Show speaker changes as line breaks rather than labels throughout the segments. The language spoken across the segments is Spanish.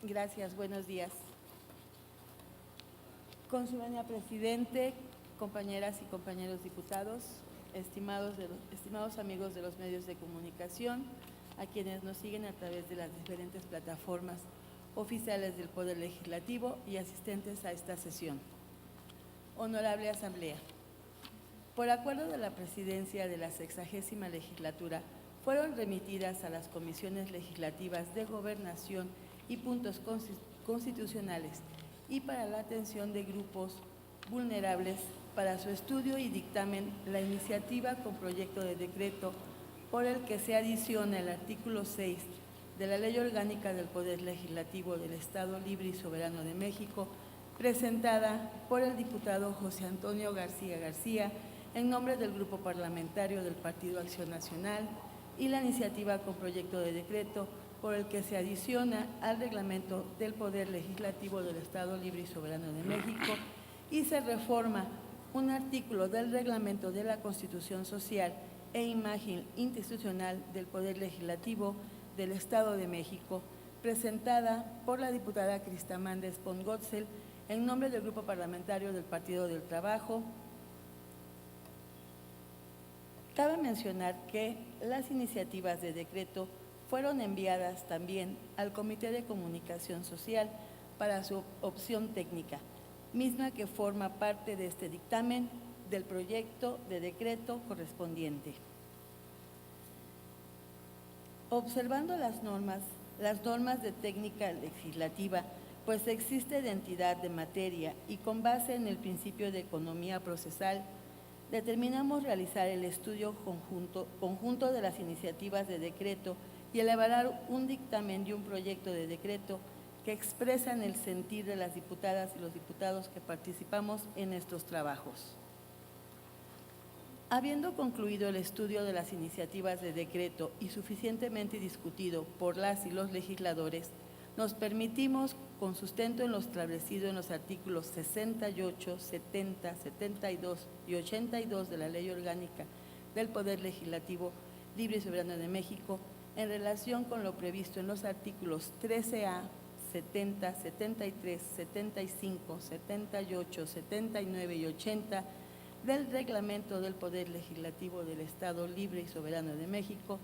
Gracias, buenos días. Con su venia, presidente, compañeras y compañeros diputados, estimados amigos de los medios de comunicación, a quienes nos siguen a través de las diferentes plataformas oficiales del Poder Legislativo y asistentes a esta sesión. Honorable Asamblea, por acuerdo de la Presidencia de la 60ª Legislatura, fueron remitidas a las comisiones legislativas de Gobernación y Puntos Constitucionales y para la atención de grupos vulnerables para su estudio y dictamen la iniciativa con proyecto de decreto por el que se adiciona el artículo 6 de la Ley Orgánica del Poder Legislativo del Estado Libre y Soberano de México, presentada por el diputado José Antonio García García en nombre del Grupo Parlamentario del Partido Acción Nacional, y la iniciativa con proyecto de decreto por el que se adiciona al reglamento del Poder Legislativo del Estado Libre y Soberano de México y se reforma un artículo del reglamento de la Constitución Social e Imagen Institucional del Poder Legislativo del Estado de México, presentada por la diputada Cristamanda Espongotzel en nombre del Grupo Parlamentario del Partido del Trabajo. Cabe mencionar que las iniciativas de decreto fueron enviadas también al Comité de Comunicación Social para su opción técnica, misma que forma parte de este dictamen del proyecto de decreto correspondiente. Observando las normas de técnica legislativa, pues existe identidad de materia y con base en el principio de economía procesal, determinamos realizar el estudio conjunto de las iniciativas de decreto y elaborar un dictamen y un proyecto de decreto que expresan el sentir de las diputadas y los diputados que participamos en estos trabajos. Habiendo concluido el estudio de las iniciativas de decreto y suficientemente discutido por las y los legisladores, nos permitimos, con sustento en lo establecido en los artículos 68, 70, 72 y 82 de la Ley Orgánica del Poder Legislativo Libre y Soberano de México, en relación con lo previsto en los artículos 13A, 70, 73, 75, 78, 79 y 80 del Reglamento del Poder Legislativo del Estado Libre y Soberano de México,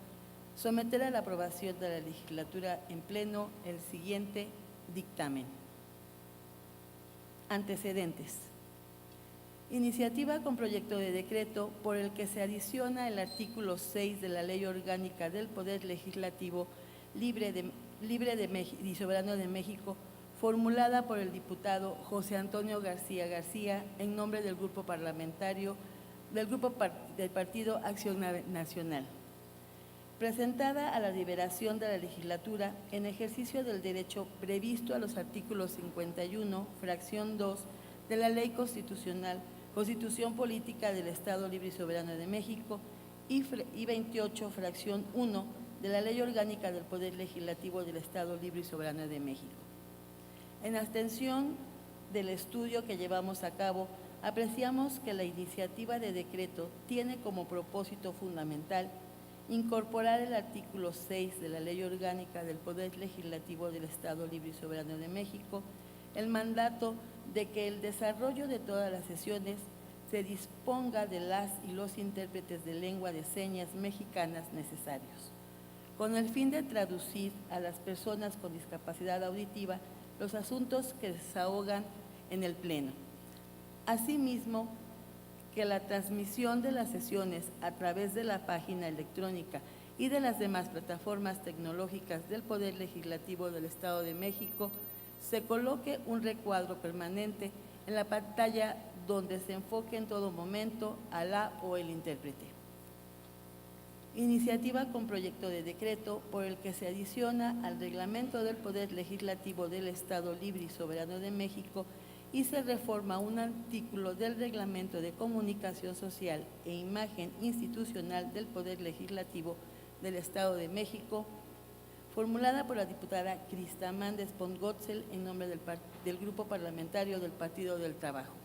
someter a la aprobación de la legislatura en pleno el siguiente dictamen. Antecedentes. Iniciativa con proyecto de decreto por el que se adiciona el artículo 6 de la Ley Orgánica del Poder Legislativo Libre y Soberano de México, formulada por el diputado José Antonio García García en nombre del Grupo Parlamentario del Partido Acción Nacional. Presentada a la deliberación de la legislatura en ejercicio del derecho previsto a los artículos 51, fracción 2 de la Ley Constitución Política del Estado Libre y Soberano de México y 28, fracción 1 de la Ley Orgánica del Poder Legislativo del Estado Libre y Soberano de México. En abstención del estudio que llevamos a cabo, apreciamos que la iniciativa de decreto tiene como propósito fundamental incorporar el artículo 6 de la Ley Orgánica del Poder Legislativo del Estado Libre y Soberano de México, el mandato de que el desarrollo de todas las sesiones se disponga de las y los intérpretes de lengua de señas mexicanas necesarios, con el fin de traducir a las personas con discapacidad auditiva los asuntos que desahogan en el Pleno. Asimismo, que la transmisión de las sesiones a través de la página electrónica y de las demás plataformas tecnológicas del Poder Legislativo del Estado de México se coloque un recuadro permanente en la pantalla donde se enfoque en todo momento a la o el intérprete. Iniciativa con proyecto de decreto por el que se adiciona al Reglamento del Poder Legislativo del Estado Libre y Soberano de México y se reforma un artículo del Reglamento de Comunicación Social e Imagen Institucional del Poder Legislativo del Estado de México, formulada por la diputada Cristamanda Espongotzel en nombre del Grupo Parlamentario del Partido del Trabajo.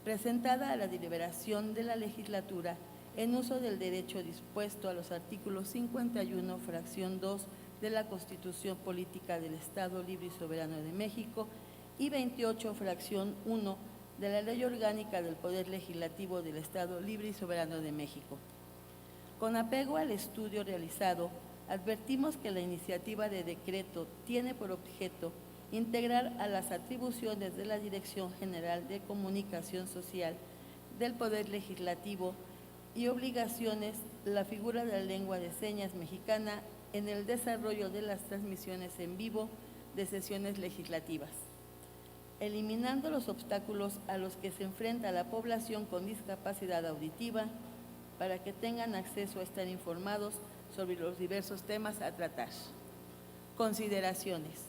Presentada a la deliberación de la legislatura en uso del derecho dispuesto a los artículos 51, fracción 2 de la Constitución Política del Estado Libre y Soberano de México y 28, fracción 1, de la Ley Orgánica del Poder Legislativo del Estado Libre y Soberano de México. Con apego al estudio realizado, advertimos que la iniciativa de decreto tiene por objeto integrar a las atribuciones de la Dirección General de Comunicación Social del Poder Legislativo y obligaciones la figura de la lengua de señas mexicana en el desarrollo de las transmisiones en vivo de sesiones legislativas, eliminando los obstáculos a los que se enfrenta la población con discapacidad auditiva para que tengan acceso a estar informados sobre los diversos temas a tratar. Consideraciones.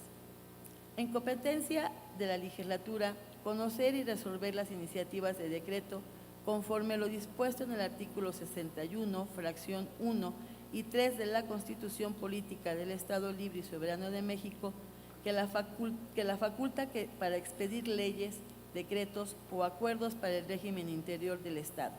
En competencia de la legislatura, conocer y resolver las iniciativas de decreto conforme lo dispuesto en el artículo 61, fracción 1 y 3 de la Constitución Política del Estado Libre y Soberano de México, que la faculta para expedir leyes, decretos o acuerdos para el régimen interior del Estado,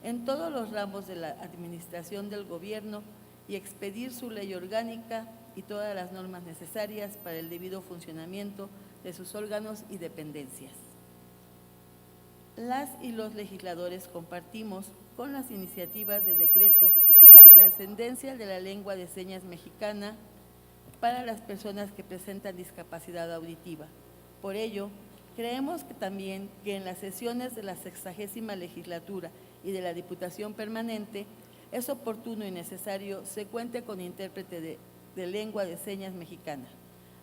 en todos los ramos de la administración del gobierno y expedir su ley orgánica y todas las normas necesarias para el debido funcionamiento de sus órganos y dependencias. Las y los legisladores compartimos con las iniciativas de decreto la trascendencia de la lengua de señas mexicana para las personas que presentan discapacidad auditiva. Por ello, creemos que también que en las sesiones de la 60ª legislatura y de la Diputación Permanente es oportuno y necesario se cuente con intérprete de lengua de señas mexicana,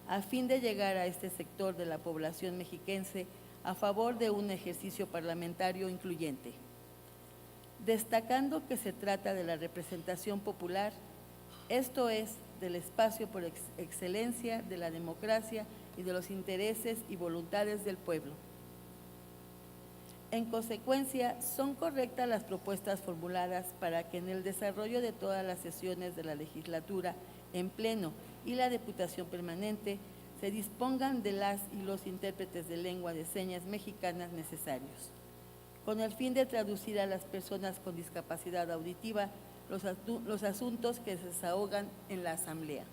a fin de llegar a este sector de la población mexiquense a favor de un ejercicio parlamentario incluyente. Destacando que se trata de la representación popular, esto es, del espacio por excelencia de la democracia y de los intereses y voluntades del pueblo. En consecuencia, son correctas las propuestas formuladas para que en el desarrollo de todas las sesiones de la legislatura en pleno y la Diputación Permanente se dispongan de las y los intérpretes de lengua de señas mexicanas necesarios, con el fin de traducir a las personas con discapacidad auditiva los asuntos que se desahogan en la Asamblea.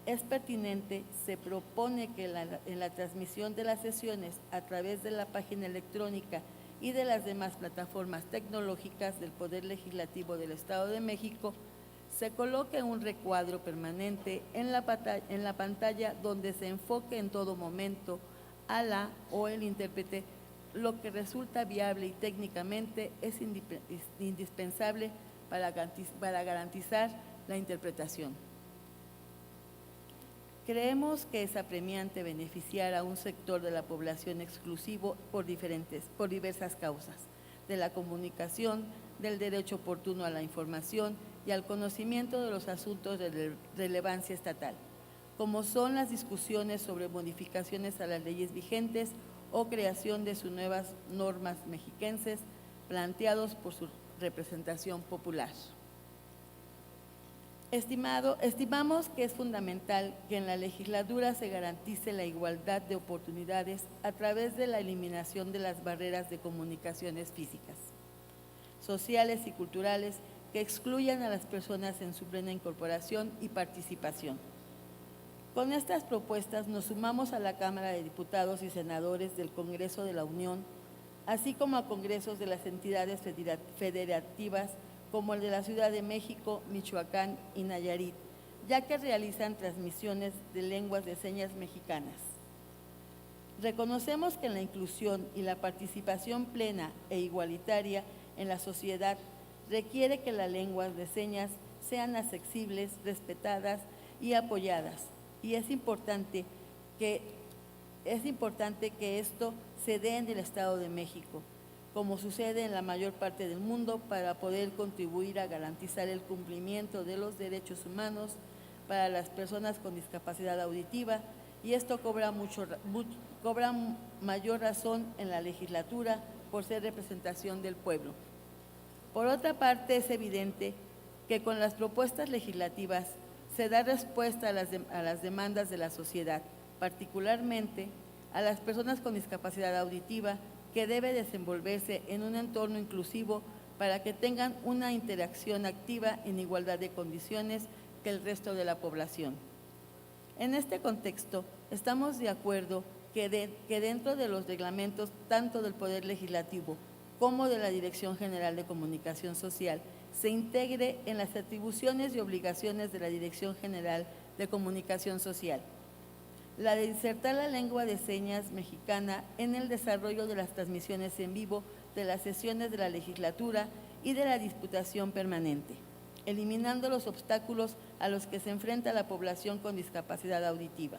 Es pertinente, se propone que en la transmisión de las sesiones a través de la página electrónica y de las demás plataformas tecnológicas del Poder Legislativo del Estado de México se coloque un recuadro permanente en la pantalla donde se enfoque en todo momento a la o el intérprete, lo que resulta viable y técnicamente es indispensable para garantizar la interpretación. Creemos que es apremiante beneficiar a un sector de la población exclusivo por diversas causas, de la comunicación, del derecho oportuno a la información y al conocimiento de los asuntos de relevancia estatal, como son las discusiones sobre modificaciones a las leyes vigentes o creación de sus nuevas normas mexiquenses planteados por su representación popular. Estimamos que es fundamental que en la legislatura se garantice la igualdad de oportunidades a través de la eliminación de las barreras de comunicaciones físicas, sociales y culturales que excluyan a las personas en su plena incorporación y participación. Con estas propuestas nos sumamos a la Cámara de Diputados y Senadores del Congreso de la Unión, así como a congresos de las entidades federativas como el de la Ciudad de México, Michoacán y Nayarit, ya que realizan transmisiones de lenguas de señas mexicanas. Reconocemos que la inclusión y la participación plena e igualitaria en la sociedad requiere que las lenguas de señas sean accesibles, respetadas y apoyadas, y es importante que esto se dé en el Estado de México, como sucede en la mayor parte del mundo, para poder contribuir a garantizar el cumplimiento de los derechos humanos para las personas con discapacidad auditiva, y esto cobra mayor razón en la legislatura por ser representación del pueblo. Por otra parte, es evidente que con las propuestas legislativas se da respuesta a las demandas de la sociedad, particularmente a las personas con discapacidad auditiva, que debe desenvolverse en un entorno inclusivo para que tengan una interacción activa en igualdad de condiciones que el resto de la población. En este contexto, estamos de acuerdo que dentro de los reglamentos tanto del Poder Legislativo como de la Dirección General de Comunicación Social se integre en las atribuciones y obligaciones de la Dirección General de Comunicación Social la de insertar la lengua de señas mexicana en el desarrollo de las transmisiones en vivo de las sesiones de la legislatura y de la Diputación Permanente, eliminando los obstáculos a los que se enfrenta la población con discapacidad auditiva,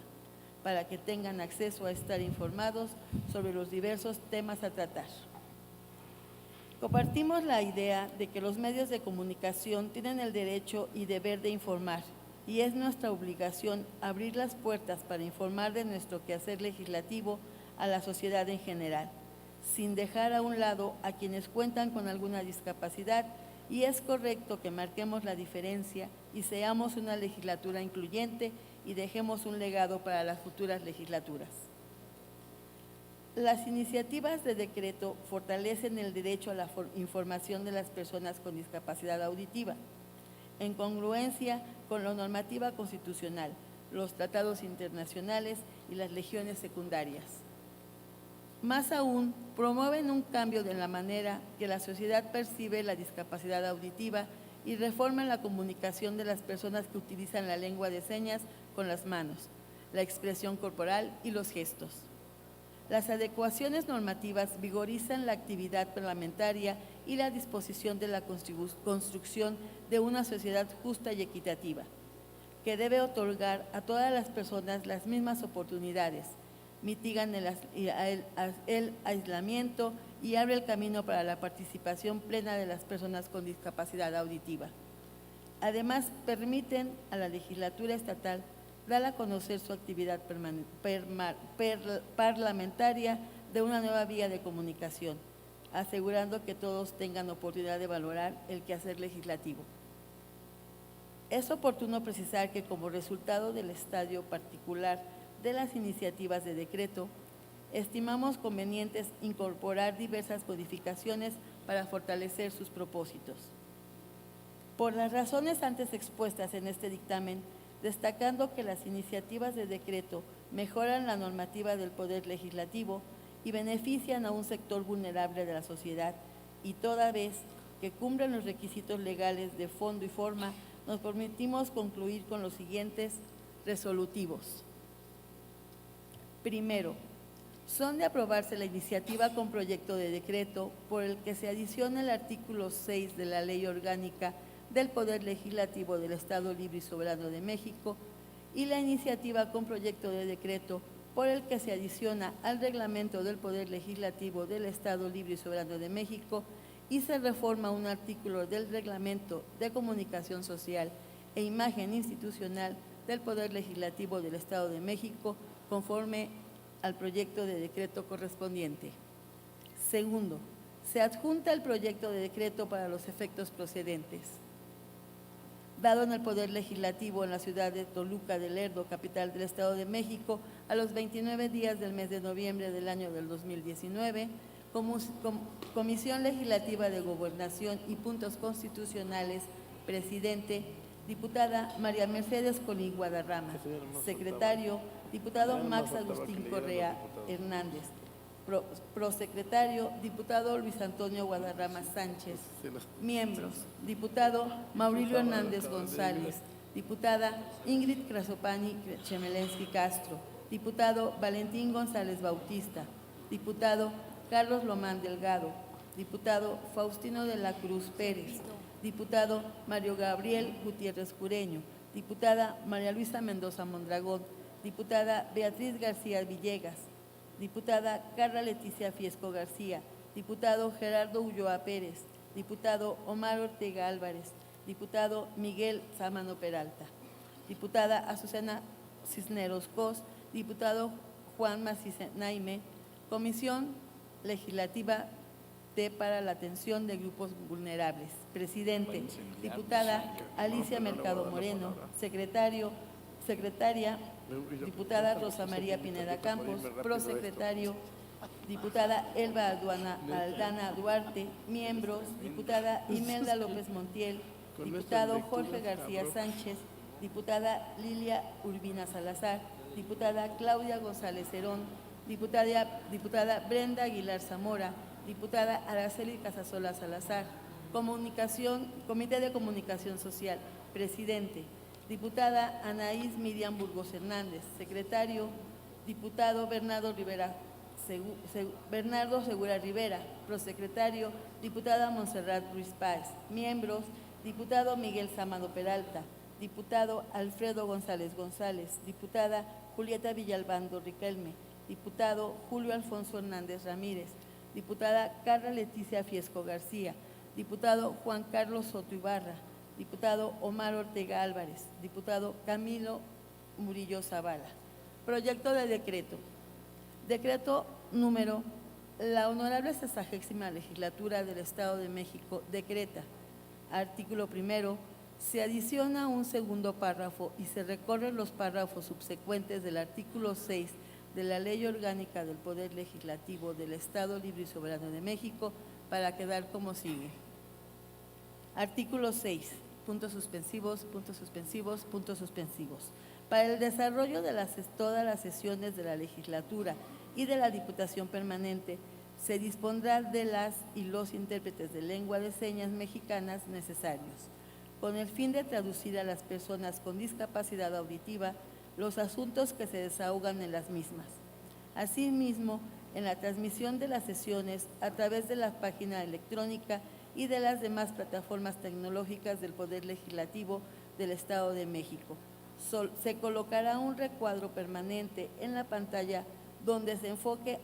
para que tengan acceso a estar informados sobre los diversos temas a tratar. Compartimos la idea de que los medios de comunicación tienen el derecho y deber de informar, y es nuestra obligación abrir las puertas para informar de nuestro quehacer legislativo a la sociedad en general, sin dejar a un lado a quienes cuentan con alguna discapacidad, y es correcto que marquemos la diferencia y seamos una legislatura incluyente y dejemos un legado para las futuras legislaturas. Las iniciativas de decreto fortalecen el derecho a la información de las personas con discapacidad auditiva, en congruencia con la normativa constitucional, los tratados internacionales y las legiones secundarias. Más aún, promueven un cambio en la manera que la sociedad percibe la discapacidad auditiva y reforman la comunicación de las personas que utilizan la lengua de señas con las manos, la expresión corporal y los gestos. Las adecuaciones normativas vigorizan la actividad parlamentaria y la disposición de la construcción de una sociedad justa y equitativa, que debe otorgar a todas las personas las mismas oportunidades, mitigan el aislamiento y abre el camino para la participación plena de las personas con discapacidad auditiva. Además, permiten a la legislatura estatal dar a conocer su actividad parlamentaria de una nueva vía de comunicación, asegurando que todos tengan oportunidad de valorar el quehacer legislativo. Es oportuno precisar que como resultado del estadio particular de las iniciativas de decreto, estimamos convenientes incorporar diversas modificaciones para fortalecer sus propósitos. Por las razones antes expuestas en este dictamen, destacando que las iniciativas de decreto mejoran la normativa del Poder Legislativo y benefician a un sector vulnerable de la sociedad, y toda vez que cumplen los requisitos legales de fondo y forma, nos permitimos concluir con los siguientes resolutivos. Primero, son de aprobarse la iniciativa con proyecto de decreto por el que se adiciona el artículo 6 de la Ley Orgánica del Poder Legislativo del Estado Libre y Soberano de México y la iniciativa con proyecto de decreto por el que se adiciona al Reglamento del Poder Legislativo del Estado Libre y Soberano de México y se reforma un artículo del Reglamento de Comunicación Social e Imagen Institucional del Poder Legislativo del Estado de México conforme al proyecto de decreto correspondiente. Segundo, se adjunta el proyecto de decreto para los efectos procedentes. Dado en el Poder Legislativo en la ciudad de Toluca de Lerdo, capital del Estado de México, a los 29 días del mes de noviembre del año del 2019, Comisión Legislativa de Gobernación y Puntos Constitucionales, presidente, diputada María Mercedes Colín Guadarrama, secretario, diputado Max Agustín Correa Hernández, prosecretario, diputado Luis Antonio Guadarrama Sánchez, miembros, diputado Maurilio Hernández González, diputada Ingrid Krasopani Chemelensky Castro, diputado Valentín González Bautista, diputado Carlos Lomán Delgado, diputado Faustino de la Cruz Pérez, diputado Mario Gabriel Gutiérrez Cureño, diputada María Luisa Mendoza Mondragón, diputada Beatriz García Villegas, diputada Carla Leticia Fiesco García, diputado Gerardo Ulloa Pérez, diputado Omar Ortega Álvarez, diputado Miguel Sámano Peralta, diputada Azucena Cisneros Cos, diputado Juan Macís Naime, Comisión Legislativa para la Atención de Grupos Vulnerables, presidente, diputada Alicia Mercado Moreno, secretaria, diputada Rosa María Pineda Campos, prosecretario, diputada Elba Aldana Duarte, miembros, diputada Imelda López Montiel, diputado Jorge García Sánchez, diputada Lilia Urbina Salazar, diputada Claudia González Herón, diputada Brenda Aguilar Zamora, diputada Araceli Casasola Salazar. Comité de Comunicación Social, presidente, diputada Anaís Miriam Burgos Hernández, secretario, diputado Bernardo Segura Rivera, prosecretario, diputada Montserrat Ruiz Páez, miembros, diputado Miguel Sámano Peralta, diputado Alfredo González González, diputada Julieta Villalbando Riquelme, diputado Julio Alfonso Hernández Ramírez, diputada Carla Leticia Fiesco García, diputado Juan Carlos Soto Ibarra, diputado Omar Ortega Álvarez, diputado Camilo Murillo Zavala. Proyecto de decreto. Decreto número, la Honorable 60ª Legislatura del Estado de México decreta, artículo primero, se adiciona un segundo párrafo y se recorren los párrafos subsecuentes del artículo 6 de la Ley Orgánica del Poder Legislativo del Estado Libre y Soberano de México para quedar como sigue. Artículo 6, puntos suspensivos, puntos suspensivos, puntos suspensivos. Para el desarrollo de todas las sesiones de la legislatura y de la Diputación Permanente, se dispondrá de las y los intérpretes de lengua de señas mexicanas necesarios, con el fin de traducir a las personas con discapacidad auditiva los asuntos que se desahogan en las mismas. Asimismo, en la transmisión de las sesiones a través de la página electrónica y de las demás plataformas tecnológicas del Poder Legislativo del Estado de México. Se colocará un recuadro permanente en la pantalla donde se enfoque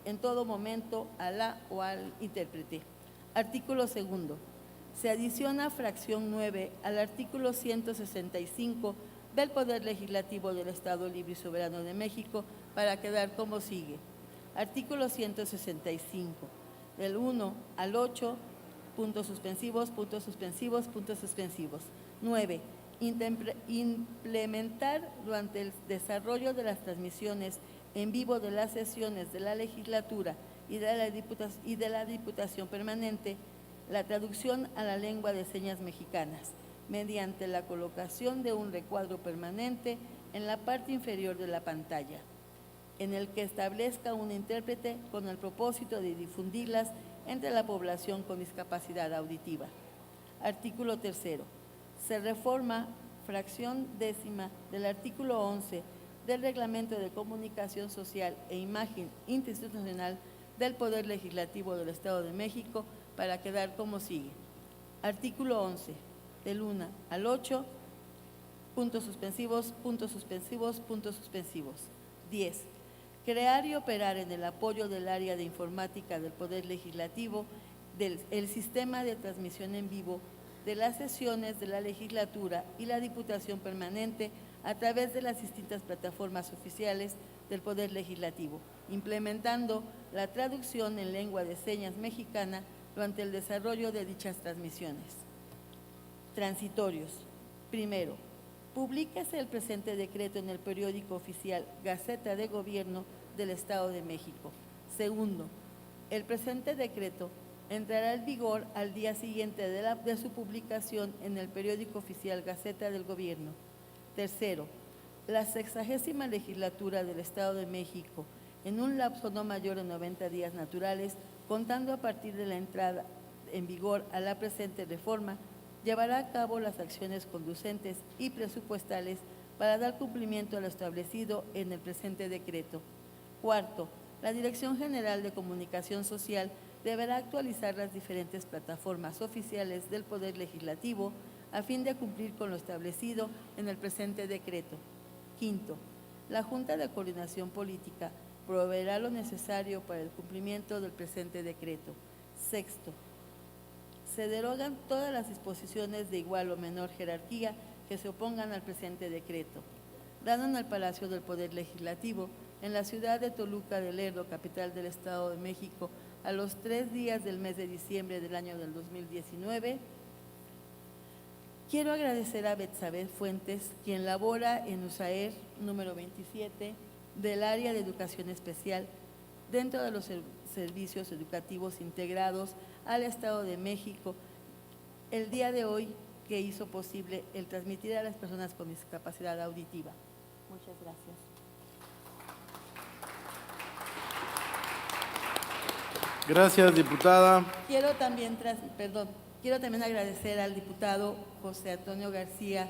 en todo momento a la o al intérprete. Artículo segundo. Se adiciona fracción 9 al artículo 165 del Poder Legislativo del Estado Libre y Soberano de México para quedar como sigue. Artículo 165. Del 1 al 8, puntos suspensivos, puntos suspensivos, puntos suspensivos. 9. Implementar durante el desarrollo de las transmisiones en vivo de las sesiones de la legislatura y de la Diputación Permanente la traducción a la lengua de señas mexicanas mediante la colocación de un recuadro permanente en la parte inferior de la pantalla, en el que establezca un intérprete con el propósito de difundirlas entre la población con discapacidad auditiva. Artículo tercero. Se reforma fracción décima del artículo 11 del Reglamento de Comunicación Social e Imagen Interinstitucional del Poder Legislativo del Estado de México para quedar como sigue. Artículo 11. Del 1 al 8, puntos suspensivos, puntos suspensivos, puntos suspensivos. 10. Crear y operar en el apoyo del área de informática del Poder Legislativo el sistema de transmisión en vivo de las sesiones de la legislatura y la Diputación Permanente a través de las distintas plataformas oficiales del Poder Legislativo, implementando la traducción en lengua de señas mexicana durante el desarrollo de dichas transmisiones. Transitorios. Primero, publíquese el presente decreto en el periódico oficial Gaceta de Gobierno del Estado de México. Segundo, el presente decreto entrará en vigor al día siguiente de su publicación en el periódico oficial Gaceta del Gobierno. Tercero, la 60ª Legislatura del Estado de México, en un lapso no mayor de 90 días naturales, contando a partir de la entrada en vigor a la presente reforma, llevará a cabo las acciones conducentes y presupuestales para dar cumplimiento a lo establecido en el presente decreto. Cuarto, la Dirección General de Comunicación Social deberá actualizar las diferentes plataformas oficiales del Poder Legislativo a fin de cumplir con lo establecido en el presente decreto. Quinto, la Junta de Coordinación Política proveerá lo necesario para el cumplimiento del presente decreto. Sexto, se derogan todas las disposiciones de igual o menor jerarquía que se opongan al presente decreto. Dando al Palacio del Poder Legislativo, en la ciudad de Toluca de Lerdo, capital del Estado de México, a los 3 días del mes de diciembre del año del 2019. Quiero agradecer a Betsabe Fuentes, quien labora en USAER número 27 del área de educación especial dentro de los servicios educativos integrados al Estado de México. El día de hoy que hizo posible el transmitir a las personas con discapacidad auditiva. Muchas gracias.
Gracias, diputada.
Quiero también agradecer al diputado José Antonio García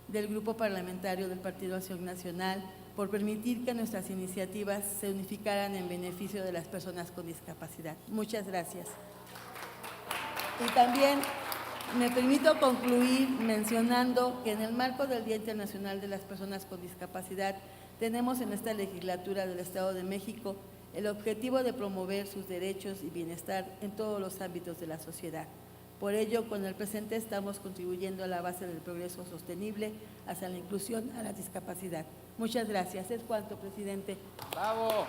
del Grupo Parlamentario del Partido Acción Nacional por permitir que nuestras iniciativas se unificaran en beneficio de las personas con discapacidad. Muchas gracias. Y también me permito concluir mencionando que en el marco del Día Internacional de las Personas con Discapacidad tenemos en esta legislatura del Estado de México el objetivo de promover sus derechos y bienestar en todos los ámbitos de la sociedad. Por ello, con el presente estamos contribuyendo a la base del progreso sostenible hacia la inclusión a la discapacidad. Muchas gracias. Es cuanto, presidente.
¡Bravo!